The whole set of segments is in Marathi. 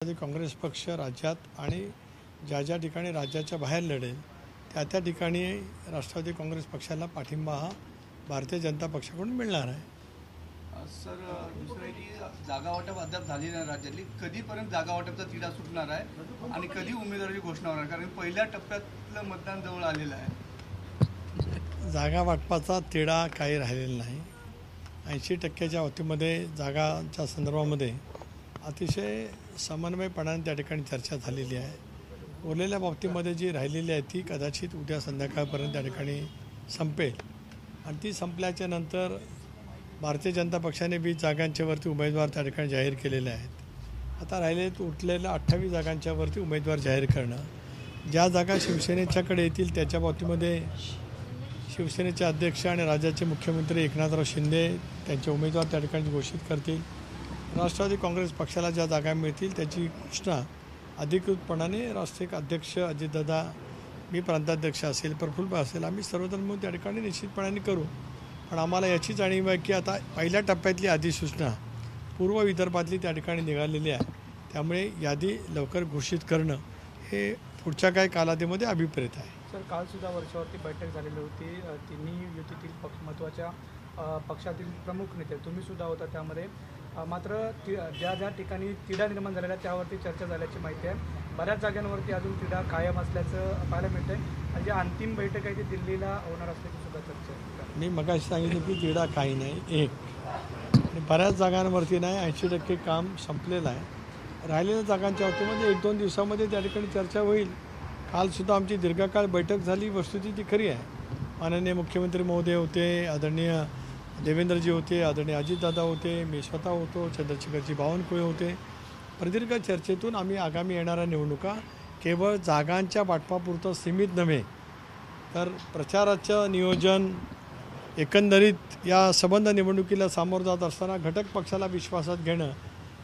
काँग्रेस पक्ष राज्यात आणि ज्या ठिकाणी राज्याच्या बाहेर लढेल त्या ठिकाणी राष्ट्रवादी काँग्रेस पक्षाला पाठिंबा हा भारतीय जनता पक्षाकडून मिळणार आहे। सर, दुसरं की जागा वाटप अद्याप झाली नाही राज्यातली, कधीपर्यंत जागा वाटपचा तिढा सुटणार आहे आणि कधी उमेदवाराची घोषणा होणार, कारण पहिल्या टप्प्यातलं मतदान जवळ आलेलं आहे। जागा वाटपाचा तिढा काही राहिलेला नाही। 80%च्या बाबतीमध्ये जागाच्या संदर्भामध्ये अतिशय समन्वयपणाने त्या ठिकाणी चर्चा झालेली आहे। उरलेल्या बाबतीमध्ये जी राहिलेली आहे ती कदाचित उद्या संध्याकाळपर्यंत त्या ठिकाणी संपेल आणि ती संपल्याच्या नंतर भारतीय जनता पक्षाने 20 जागांच्यावरती उमेदवार त्या ठिकाणी जाहीर केलेले आहेत। आता उरलेल्या 28 जागांच्यावरती उमेदवार जाहीर करणं, ज्या जागा शिवसेनेच्याकडे येतील त्याच्या बाबतीमध्ये शिवसेनेचे अध्यक्ष आणि राज्याचे मुख्यमंत्री एकनाथराव शिंदे त्यांचे उमेदवार त्या ठिकाणी घोषित करतील। राष्ट्रवादी काँग्रेस पक्षाला ज्या जागा मिळतील त्याची घोषणा अधिकृतपणाने राष्ट्रीय अध्यक्ष अजितदादा, मी प्रांताध्यक्ष असेल, प्रफुल्ल असेल, आम्ही सर्वजण मिळून त्या ठिकाणी निश्चितपणाने करू। पण आम्हाला याची जाणीव आहे की आता पहिल्या टप्प्यातली अधिसूचना पूर्व विदर्भातली त्या ठिकाणी निघालेली आहे, त्यामुळे यादी लवकर घोषित करणं हे पुढच्या काही कालावधीमध्ये अभिप्रेत आहे। सर, कालसुद्धा वर्षावरती बैठक झालेली होती, तिन्ही युतीतील महत्त्वाच्या पक्षातील प्रमुख नेते तुम्हीसुद्धा होता त्यामध्ये, मात्र ज्या ठिकाणी तिढा निर्माण झालेला आहे त्यावरती चर्चा झाल्याची माहिती आहे। बऱ्याच जागांवरती अजून तिढा कायम असल्याचं पाहायला मिळतं आहे आणि जी अंतिम बैठक आहे ती दिल्लीला होणार असल्याची सुद्धा चर्चा आहे। मी मगाशी सांगितलं की तिढा काही नाही, आणि बऱ्याच जागांवरती नाही, 80% काम संपलेलं आहे। राहिलेल्या जागांच्या बाबतीमध्ये 1-2 दिवसामध्ये त्या ठिकाणी चर्चा होईल। कालसुद्धा आमची दीर्घकाळ बैठक झाली, वस्तुस्थिती खरी आहे। माननीय मुख्यमंत्री महोदय होते, आदरणीय देवेंद्रजी होते, आदरणीय अजितदादा होते, मी स्वतः होतो, चंद्रशेखरजी बावनकुळे होते। प्रदीर्घ चर्चेतून आम्ही आगामी येणाऱ्या निवडणुका केवळ जागांच्या वाटपापुरतं सीमित नव्हे तर प्रचाराचं नियोजन, एकंदरीत या संबंध निवडणुकीला सामोरं जात असताना घटक पक्षाला विश्वासात घेणं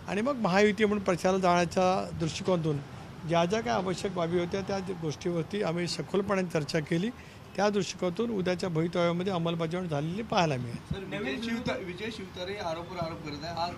आणि मग महायुती म्हणून प्रचाराला जाण्याच्या दृष्टिकोनातून ज्या काही आवश्यक बाबी होत्या त्या गोष्टीवरती आम्ही सखोलपणे चर्चा केली। त्या दृष्टिकोनातून उद्याच्या भवितव्यामध्ये अंमलबजावणी झालेली पाहायला मिळेल। विजय शिवतारे आरोप करत आहे, आज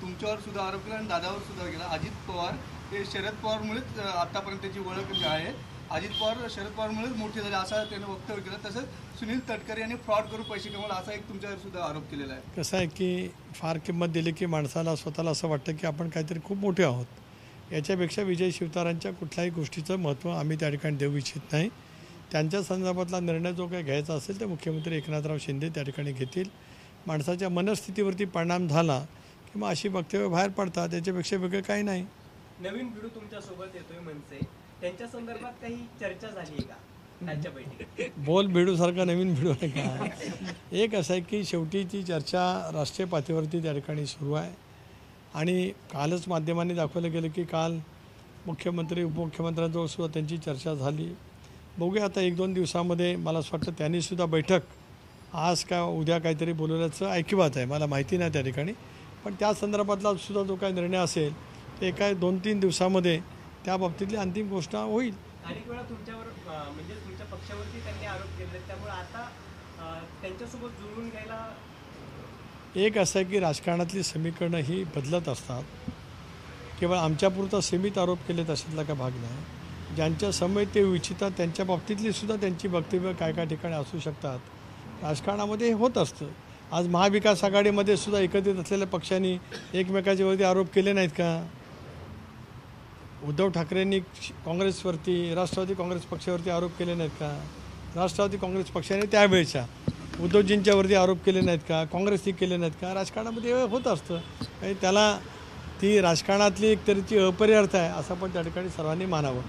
तुमच्यावर सुद्धा आरोप केला आणि दादावर सुद्धा केला। अजित पवार हे शरद पवारमुळेच आतापर्यंत त्याची ओळख जी आहे, अजित पवार शरद पवारमुळेच मोठे झाले असं त्यानं वक्तव्य केलं। तसंच सुनील तटकरे यांनी फ्रॉड करून पैसे कमवले असा एक तुमच्यावर सुद्धा आरोप केलेला आहे। कसं आहे की फार किंमत दिली की माणसाला स्वतःला असं वाटतं की आपण काहीतरी खूप मोठे आहोत। याच्यापेक्षा विजय शिवतारांच्या कुठल्याही गोष्टीचं महत्त्व आम्ही त्या ठिकाणी देऊ इच्छित नाही। त्यांच्या संदर्भातला निर्णय जो काही घ्यायचा असेल ते मुख्यमंत्री एकनाथराव शिंदे त्या ठिकाणी घेतील। माणसाच्या मनस्थितीवरती परिणाम झाला की मग अशी वक्तव्य बाहेर पडतात, त्याच्यापेक्षा वेगळं काही नाही। नवीन भिडू तुमच्यासोबत येतोय म्हणजे त्यांच्या संदर्भात काही चर्चा झाली आहे का त्यांच्या बैठकीत? बोल भिडूसारखा नवीन भिडू आहे का? एक असं आहे की शेवटी ती चर्चा राष्ट्रीय पातळीवरती त्या ठिकाणी सुरू आहे आणि कालच माध्यमांनी दाखवलं गेलं की काल मुख्यमंत्री उपमुख्यमंत्र्यांजवळ सुद्धा त्यांची चर्चा झाली। बघूया आता 1-2 दिवसामध्ये, मला असं वाटतं त्यांनीसुद्धा बैठक आज का उद्या काहीतरी बोलवल्याचं ऐकिवात आहे, मला माहिती नाही त्या ठिकाणी, पण त्या संदर्भातला सुद्धा जो काही निर्णय असेल ते काय 2-3 दिवसामध्ये त्या बाबतीतली अंतिम घोषणा होईल। अनेक वेळा तुमच्यावर म्हणजे तुमच्या पक्षावरती त्यांनी आरोप केले, त्यामुळे आता त्यांच्यासोबत जुळवून घ्यायला एक असं आहे की राजकारणातली समीकरणं ही बदलत असतात, केवळ आमच्यापुरता सीमित आरोप केले तशातला का भाग नाही। ज्यांच्या समोर ते इच्छितात त्यांच्या बाबतीतली सुद्धा त्यांची वक्तव्य काय ठिकाणी असू शकतात। राजकारणामध्ये हे होत असतं। आज महाविकास आघाडीमध्ये सुद्धा एकत्रित असलेल्या पक्षांनी एकमेकाच्यावरती आरोप केले नाहीत का? उद्धव ठाकरेंनी काँग्रेसवरती, राष्ट्रवादी काँग्रेस पक्षावरती आरोप केले नाहीत का? राष्ट्रवादी काँग्रेस पक्षाने त्यावेळेच्या उद्धवजींच्यावरती आरोप केले नाहीत का? काँग्रेसने केले नाहीत का? राजकारणामध्ये होत असतं, आणि त्याला ती राजकारणातली एक तऱ्हेची अपरिहार्थ आहे असं पण त्या ठिकाणी सर्वांनी मानावं।